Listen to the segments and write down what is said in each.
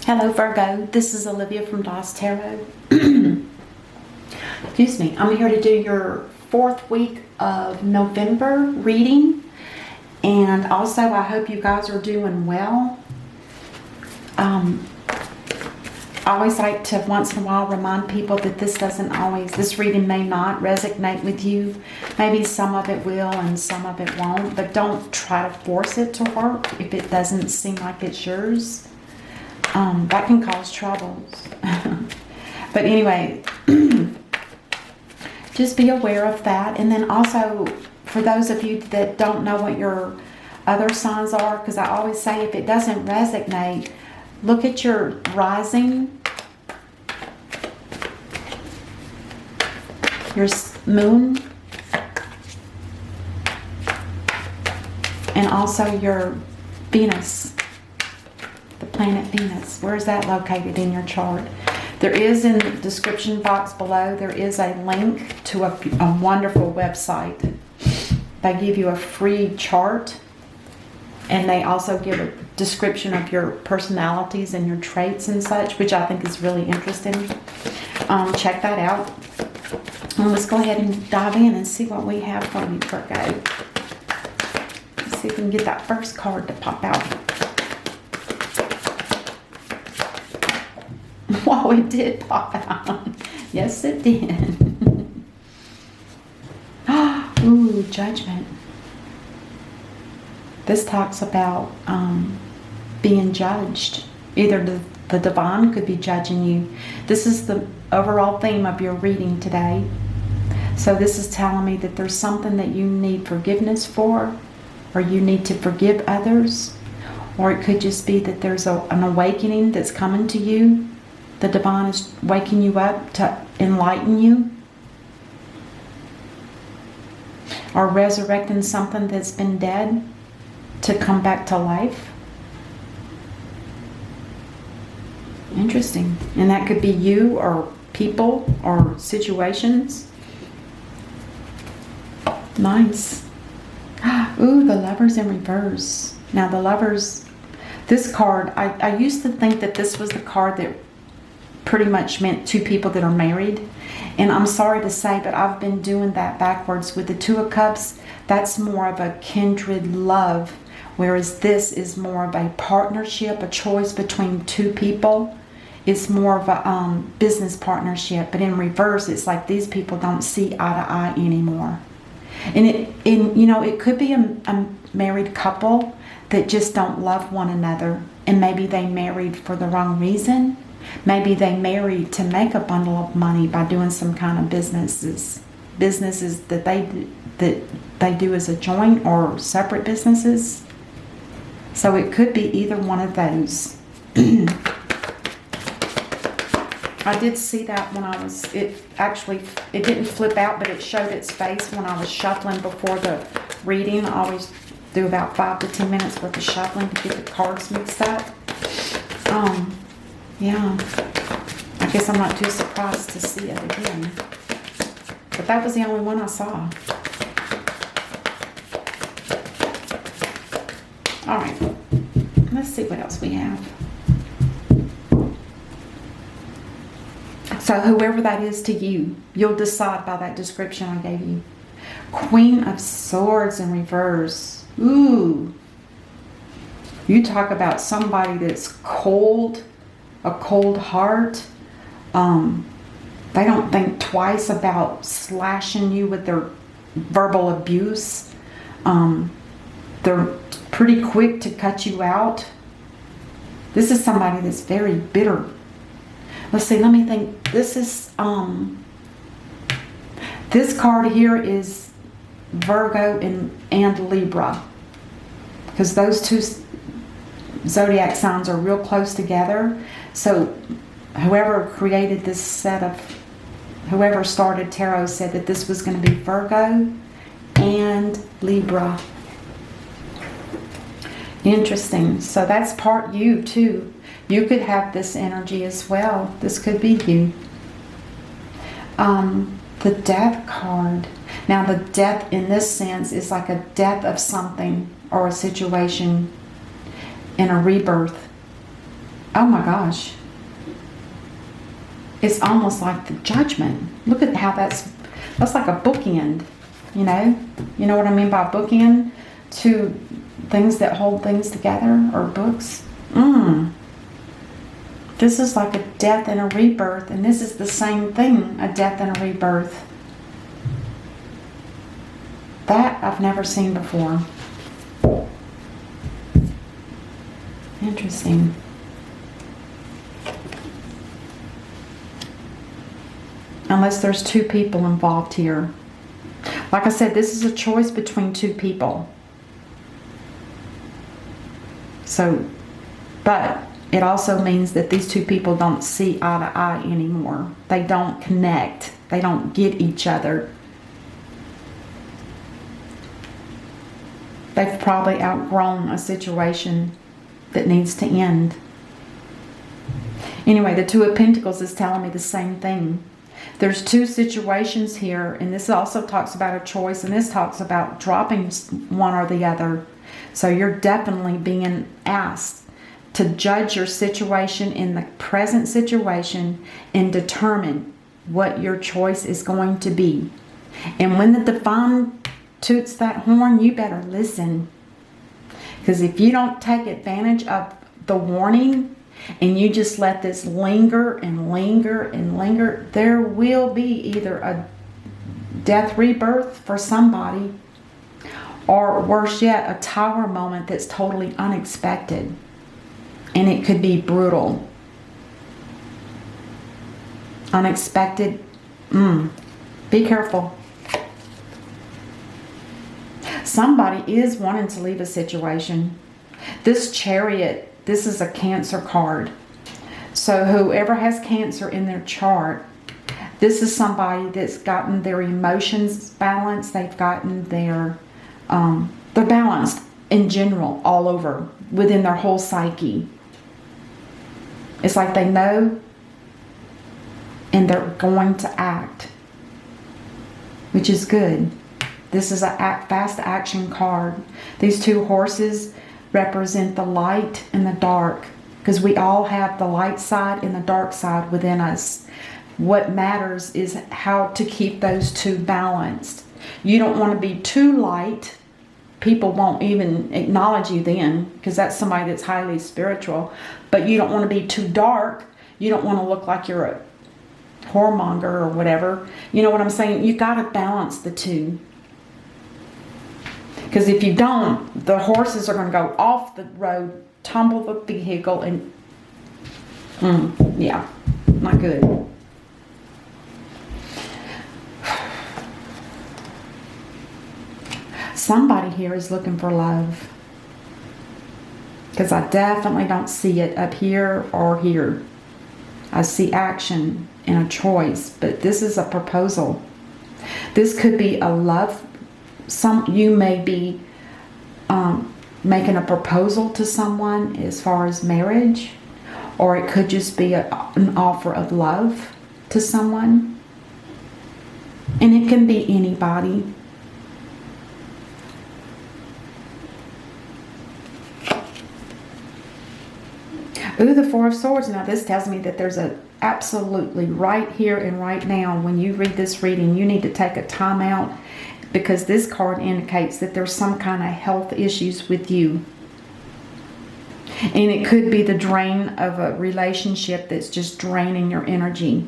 Hello Virgo, this is Olivia from DOS Tarot. Excuse me, I'm here to do your 4th week of November reading, and also I hope you guys are doing well. I always like to once in a while remind people that this reading may not resonate with you. Maybe some of it will and some of it won't, but don't try to force it to work if it doesn't seem like it's yours. That can cause troubles. But anyway, just be aware of that. And then also, for those of you that don't know what your other signs are, because I always say if it doesn't resonate, look at your rising, your moon, and also your Venus. The planet Venus. Where is that located in your chart? There is, in the description box below, there is a link to a wonderful website. They give you a free chart, and they also give a description of your personalities and your traits and such, which I think is really interesting. Check that out. And let's go ahead and dive in and see what we have for you, Virgo. Let's see if we can get that first card to pop out. Whoa, it did pop out. Yes, it did. Ooh, Judgment. This talks about being judged. Either the divine could be judging you. This is the overall theme of your reading today. So this is telling me that there's something that you need forgiveness for, or you need to forgive others, or it could just be that there's an awakening that's coming to you. The divine is waking you up to enlighten you, or resurrecting something that's been dead to come back to life. Interesting. And that could be you or people or situations. Nice. Ooh, the Lovers in reverse. Now the Lovers, this card, I used to think that this was the card that pretty much meant two people that are married. And I'm sorry to say, but I've been doing that backwards. With the Two of Cups, that's more of a kindred love, whereas this is more of a partnership, a choice between two people. It's more of a business partnership. But in reverse, it's like these people don't see eye to eye anymore. And it could be a married couple that just don't love one another, and maybe they married for the wrong reason. Maybe they married to make a bundle of money by doing some kind of businesses that they do as a joint or separate businesses. So it could be either one of those. I did see that when it didn't flip out, but it showed its face when I was shuffling before the reading. I always do about 5 to 10 minutes worth of shuffling to get the cards mixed up. Yeah, I guess I'm not too surprised to see it again. But that was the only one I saw. Alright, let's see what else we have. So whoever that is to you, you'll decide by that description I gave you. Queen of Swords in reverse. Ooh. You talk about somebody that's cold. A cold heart. They don't think twice about slashing you with their verbal abuse. They're pretty quick to cut you out. This is somebody that's very bitter. Let's see, let me think. This is this card here is Virgo and Libra, because those two zodiac signs are real close together. So whoever created this whoever started tarot said that this was going to be Virgo and Libra. Interesting. So that's part you too. You could have this energy as well. This could be you. The Death card. Now the death in this sense is like a death of something or a situation and a rebirth. Oh my gosh. It's almost like the Judgment. Look at how that's like a bookend, you know? You know what I mean by bookend? To things that hold things together, or books. This is like a death and a rebirth, and this is the same thing, a death and a rebirth. That I've never seen before. Interesting. Unless there's two people involved here. Like I said, this is a choice between two people. So, but it also means that these two people don't see eye to eye anymore. They don't connect. They don't get each other. They've probably outgrown a situation that needs to end. Anyway, the Two of Pentacles is telling me the same thing. There's two situations here, and this also talks about a choice, and this talks about dropping one or the other. So you're definitely being asked to judge your situation in the present situation and determine what your choice is going to be. And when the Divine toots that horn, you better listen. Because if you don't take advantage of the warning and you just let this linger and linger and linger, there will be either a death rebirth for somebody, or worse yet, a tower moment that's totally unexpected. And it could be brutal. Unexpected. Be careful. Somebody is wanting to leave a situation. This Chariot, this is a Cancer card. So whoever has Cancer in their chart, this is somebody that's gotten their emotions balanced. They've gotten they're balanced in general all over within their whole psyche. It's like they know and they're going to act, which is good. This is a fast action card. These two horses represent the light and the dark, because we all have the light side and the dark side within us. What matters is how to keep those two balanced. You don't want to be too light. People won't even acknowledge you then, because that's somebody that's highly spiritual. But you don't want to be too dark. You don't want to look like you're a whoremonger or whatever. You know what I'm saying? You got to balance the two. Because if you don't, the horses are going to go off the road, tumble the vehicle, and yeah, not good. Somebody here is looking for love. Because I definitely don't see it up here or here. I see action and a choice, but this is a proposal. This could be a love. You may be making a proposal to someone as far as marriage, or it could just be an offer of love to someone. And it can be anybody. Ooh, the Four of Swords. Now this tells me that there's a absolutely right here and right now, when you read this reading, you need to take a time out, because this card indicates that there's some kind of health issues with you. And it could be the drain of a relationship that's just draining your energy.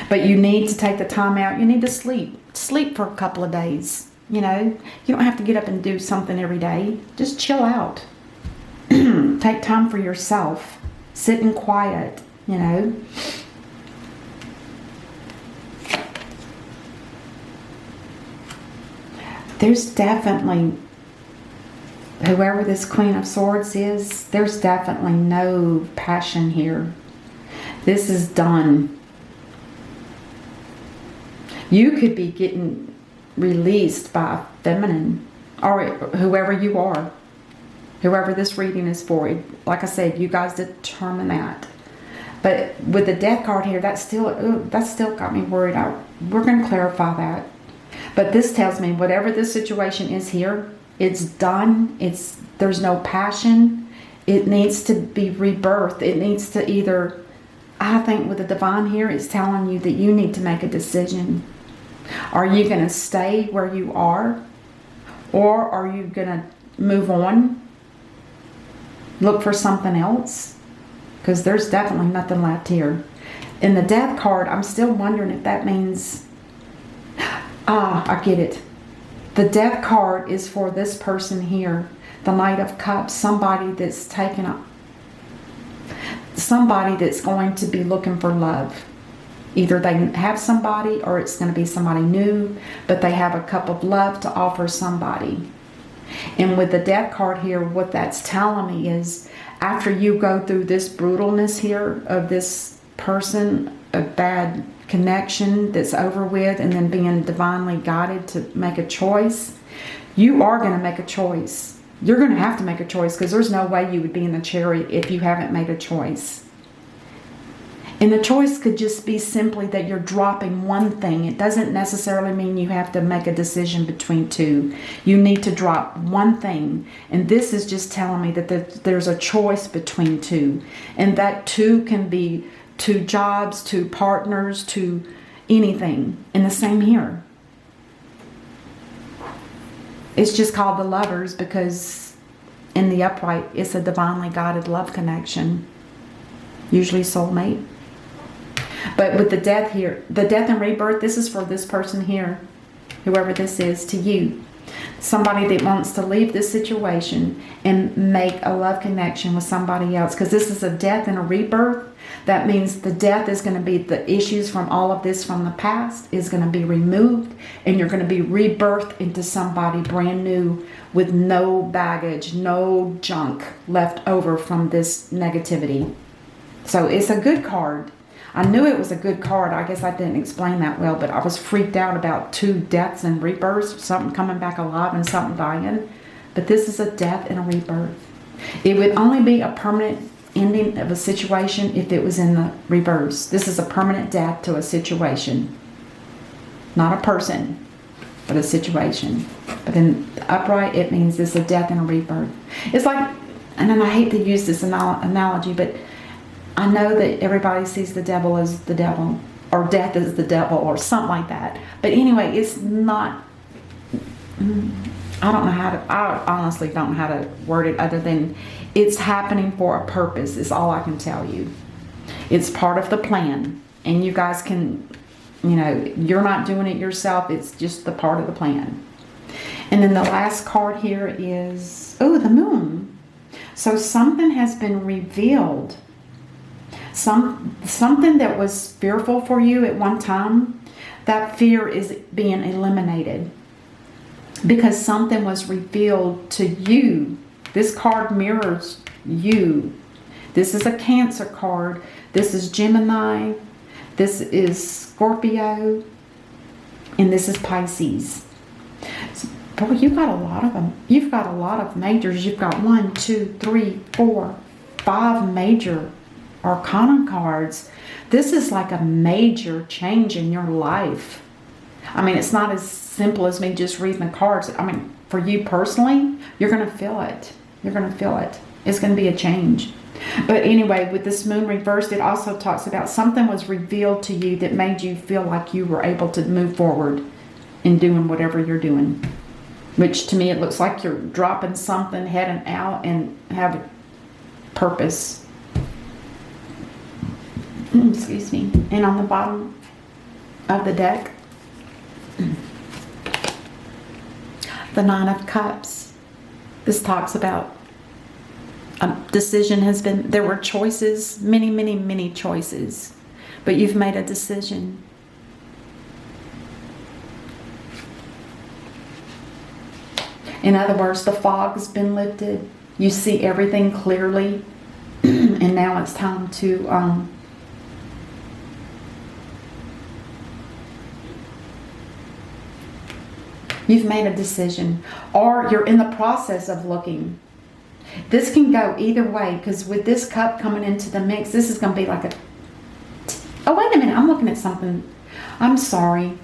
But you need to take the time out. You need to sleep. Sleep for a couple of days. You know, you don't have to get up and do something every day. Just chill out. Take time for yourself. Sit in quiet, you know. There's definitely, whoever this Queen of Swords is, there's definitely no passion here. This is done. You could be getting released by a feminine, or whoever you are. Whoever this reading is for. Like I said, you guys determine that. But with the Death card here, that's still got me worried. We're going to clarify that. But this tells me whatever this situation is here, it's done. There's no passion. It needs to be rebirthed. It needs to either, I think with the divine here, it's telling you that you need to make a decision. Are you going to stay where you are? Or are you going to move on? Look for something else? Because there's definitely nothing left here. In the death card, I'm still wondering if that means... I get it. The death card is for this person here. The Knight of Cups. Somebody that's taken up. Somebody that's going to be looking for love. Either they have somebody or it's going to be somebody new. But they have a cup of love to offer somebody. And with the death card here, what that's telling me is after you go through this brutalness here of this person, a bad connection that's over with, and then being divinely guided to make a choice, you are going to make a choice. You're going to have to make a choice because there's no way you would be in the Chariot if you haven't made a choice. And the choice could just be simply that you're dropping one thing. It doesn't necessarily mean you have to make a decision between two. You need to drop one thing. And this is just telling me that there's a choice between two. And that two can be two jobs, two partners, to anything. And the same here. It's just called the Lovers because in the upright, it's a divinely guided love connection. Usually soulmate. But with the death here, the death and rebirth, this is for this person here, whoever this is, to you. Somebody that wants to leave this situation and make a love connection with somebody else. Because this is a death and a rebirth. That means the death is going to be the issues from all of this from the past is going to be removed. And you're going to be rebirthed into somebody brand new with no baggage, no junk left over from this negativity. So it's a good card. I knew it was a good card. I guess I didn't explain that well, but I was freaked out about two deaths and rebirths, something coming back alive and something dying. But this is a death and a rebirth. It would only be a permanent ending of a situation if it was in the reverse. This is a permanent death to a situation. Not a person, but a situation. But in the upright, it means this is a death and a rebirth. It's like, and then I hate to use this analogy, but I know that everybody sees the devil as the devil, or death as the devil, or something like that. But anyway, it's not, I don't know how to, I honestly don't know how to word it other than it's happening for a purpose is all I can tell you. It's part of the plan. And you guys can, you know, you're not doing it yourself. It's just the part of the plan. And then the last card here is, oh, the moon. So something has been revealed. Something that was fearful for you at one time, that fear is being eliminated because something was revealed to you. This card mirrors you. This is a Cancer card. This is Gemini. This is Scorpio. And this is Pisces. So, boy, you've got a lot of them. You've got a lot of majors. You've got 1, 2, 3, 4, 5 major Arcana cards. This is like a major change in your life. I mean, it's not as simple as me just reading the cards. I mean, for you personally, you're going to feel it. You're going to feel it. It's going to be a change. But anyway, with this moon reversed, it also talks about something was revealed to you that made you feel like you were able to move forward in doing whatever you're doing. Which to me, it looks like you're dropping something, heading out, and have a purpose. Excuse me. And on the bottom of the deck, the Nine of Cups. This talks about a decision has been, there were choices, many, many, many choices, but you've made a decision. In other words, the fog's been lifted. You see everything clearly, and now it's time to you've made a decision, or you're in the process of looking. This can go either way, because with this cup coming into the mix, this is going to be like a... Oh, wait a minute. I'm looking at something. I'm sorry.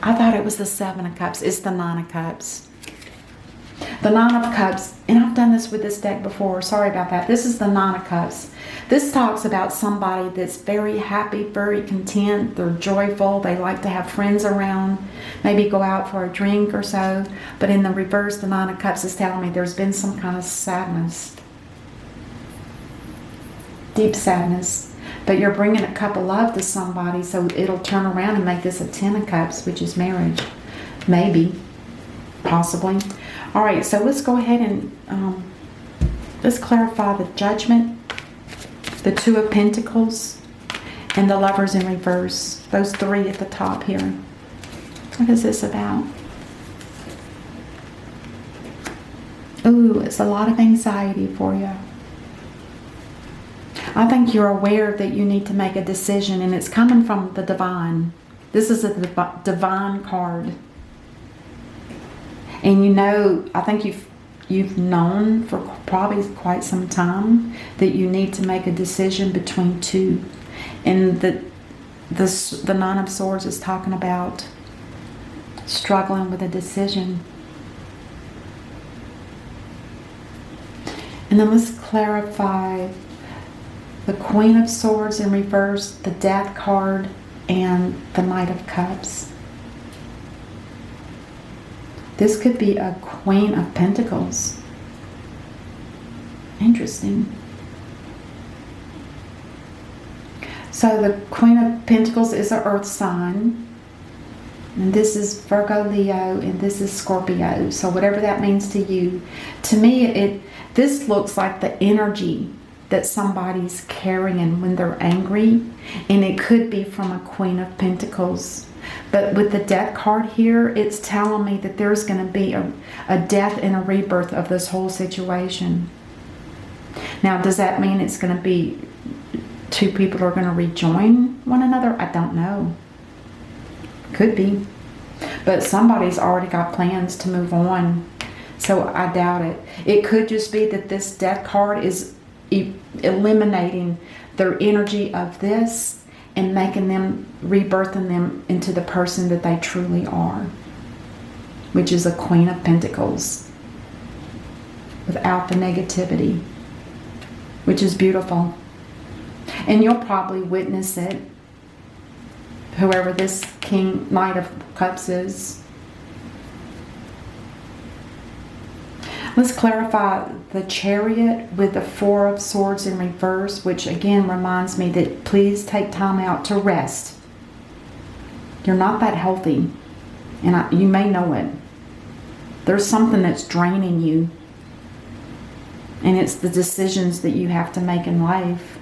I thought it was the 7 of Cups. It's the 9 of Cups. The Nine of Cups, and I've done this with this deck before. Sorry about that. This is the Nine of Cups. This talks about somebody that's very happy, very content. They're joyful. They like to have friends around. Maybe go out for a drink or so. But in the reverse, the Nine of Cups is telling me there's been some kind of sadness. Deep sadness. But you're bringing a cup of love to somebody, so it'll turn around and make this a Ten of Cups, which is marriage. Maybe. Possibly. All right, so let's go ahead and let's clarify the Judgment, the Two of Pentacles, and the Lovers in reverse. Those three at the top here. What is this about? Ooh, it's a lot of anxiety for you. I think you're aware that you need to make a decision, and it's coming from the Divine. This is a Divine card. And you know, I think you've known for probably quite some time that you need to make a decision between two. And the Nine of Swords is talking about struggling with a decision. And then let's clarify the Queen of Swords in reverse, the Death card, and the Knight of Cups. This could be a Queen of Pentacles. Interesting. So the Queen of Pentacles is an earth sign. And this is Virgo, Leo, and this is Scorpio. So whatever that means to you. To me, this looks like the energy that somebody's carrying when they're angry. And it could be from a Queen of Pentacles. But with the Death card here, it's telling me that there's going to be a death and a rebirth of this whole situation. Now, does that mean it's going to be two people are going to rejoin one another? I don't know. Could be. But somebody's already got plans to move on. So I doubt it. It could just be that this Death card is eliminating their energy of this and making them, rebirthing them into the person that they truly are, which is a Queen of Pentacles, without the negativity, which is beautiful. And you'll probably witness it, whoever this Knight of Cups is. Let's clarify the Chariot with the Four of Swords in reverse, which again reminds me that please take time out to rest. You're not that healthy, and you may know it. There's something that's draining you, and it's the decisions that you have to make in life.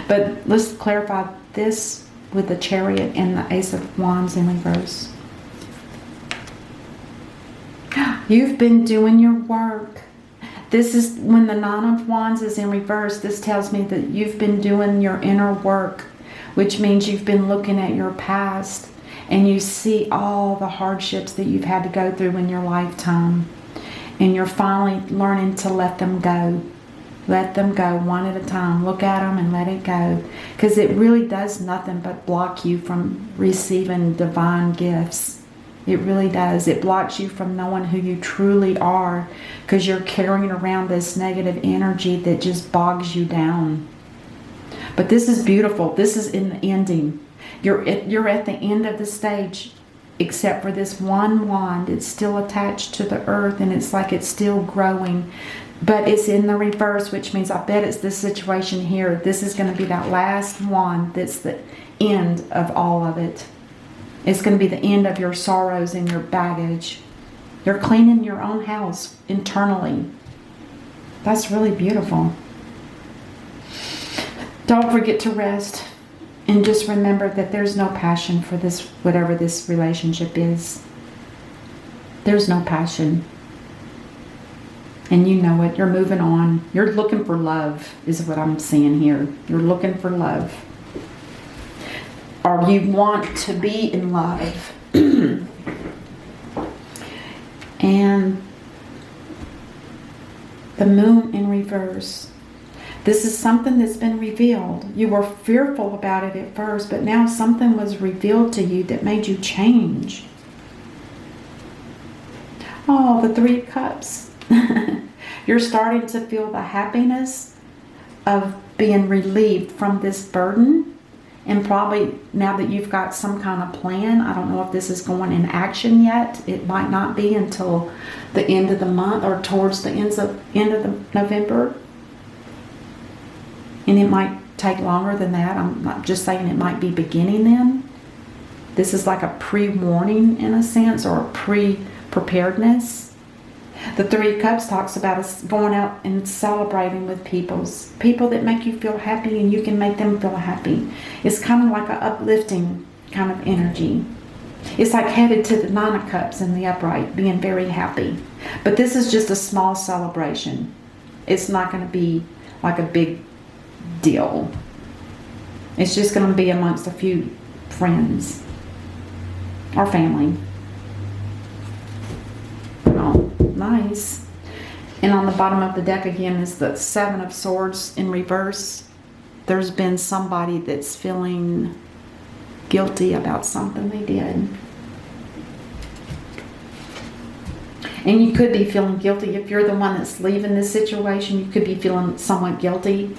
But let's clarify this with the Chariot and the Ace of Wands in reverse. You've been doing your work. This is when the Nine of Wands is in reverse. This tells me that you've been doing your inner work, which means you've been looking at your past and you see all the hardships that you've had to go through in your lifetime. And you're finally learning to let them go. Let them go one at a time. Look at them and let it go. Because it really does nothing but block you from receiving divine gifts. It really does. It blocks you from knowing who you truly are because you're carrying around this negative energy that just bogs you down. But this is beautiful. This is in the ending. You're at the end of the stage, except for this one wand. It's still attached to the earth and it's like it's still growing. But it's in the reverse, which means I bet it's this situation here. This is going to be that last wand that's the end of all of it. It's going to be the end of your sorrows and your baggage. You're cleaning your own house internally. That's really beautiful. Don't forget to rest. And just remember that there's no passion for this, whatever this relationship is. There's no passion. And you know it. You're moving on. You're looking for love is what I'm seeing here. You're looking for love. Or you want to be in love. And the Moon in reverse. This is something that's been revealed. You were fearful about it at first, but now something was revealed to you that made you change. Oh, the Three of Cups. You're starting to feel the happiness of being relieved from this burden. And probably now that you've got some kind of plan, I don't know if this is going in action yet. It might not be until the end of the month or towards the end of the November. And it might take longer than that. I'm not just saying it might be beginning then. This is like a pre-warning in a sense, or a pre-preparedness. The Three of Cups talks about us going out and celebrating with people that make you feel happy, and you can make them feel happy. It's kind of like an uplifting kind of energy. It's like headed to the Nine of Cups in the upright, being very happy. But this is just a small celebration. It's not going to be like a big deal. It's just going to be amongst a few friends or family. Oh, nice. And on the bottom of the deck again is the Seven of Swords in reverse. There's been somebody that's feeling guilty about something they did. And you could be feeling guilty if you're the one that's leaving this situation. You could be feeling somewhat guilty.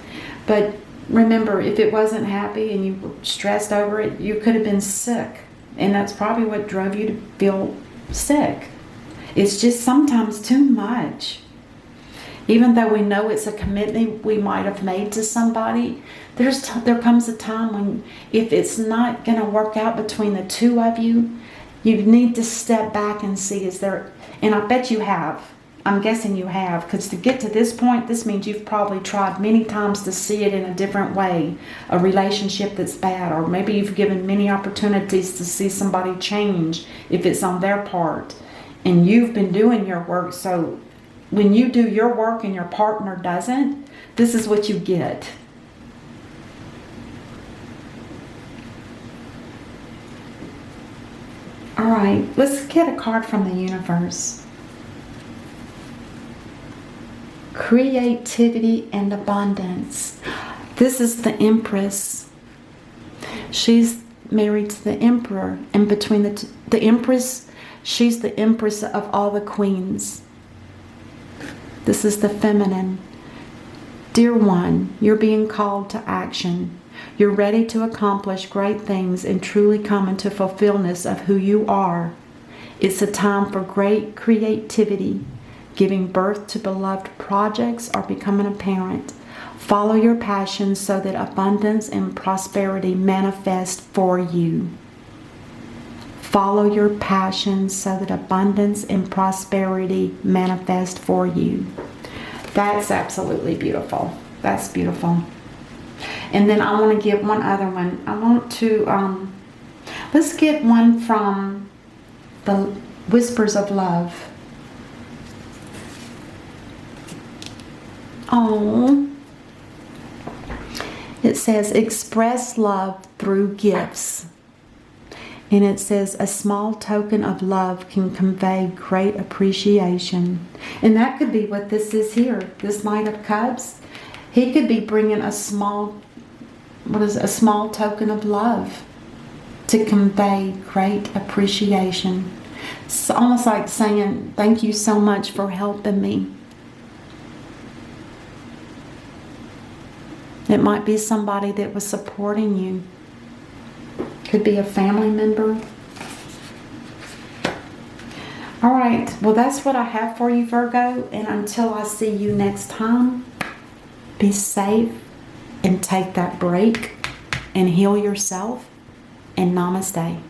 But remember, if it wasn't happy and you were stressed over it, you could have been sick. And that's probably what drove you to feel sick. It's just sometimes too much. Even though we know it's a commitment we might have made to somebody, there comes a time when if it's not going to work out between the two of you, you need to step back and see, is there, and I bet you have. I'm guessing you have, because to get to this point, this means you've probably tried many times to see it in a different way, a relationship that's bad, or maybe you've given many opportunities to see somebody change if it's on their part, and you've been doing your work. So when you do your work and your partner doesn't, this is what you get. All right, let's get a card from the universe. Creativity and abundance. This is the Empress. She's married to the Emperor, and between the Empress, she's the Empress of all the queens. This is the feminine. Dear one, you're being called to action. You're ready to accomplish great things and truly come into fulfillment of who you are. It's a time for great creativity, giving birth to beloved projects, or becoming a parent. Follow your passions so that abundance and prosperity manifest for you. Follow your passions so that abundance and prosperity manifest for you. That's absolutely beautiful. That's beautiful. And then I want to get one other one. I want to, let's get one from the Whispers of Love. Oh, it says express love through gifts. And it says a small token of love can convey great appreciation. And that could be what this is here. This Knight of Cups. He could be bringing a small token of love to convey great appreciation. It's almost like saying, thank you so much for helping me. It might be somebody that was supporting you. Could be a family member. All right. Well, that's what I have for you, Virgo. And until I see you next time, be safe and take that break and heal yourself. And namaste.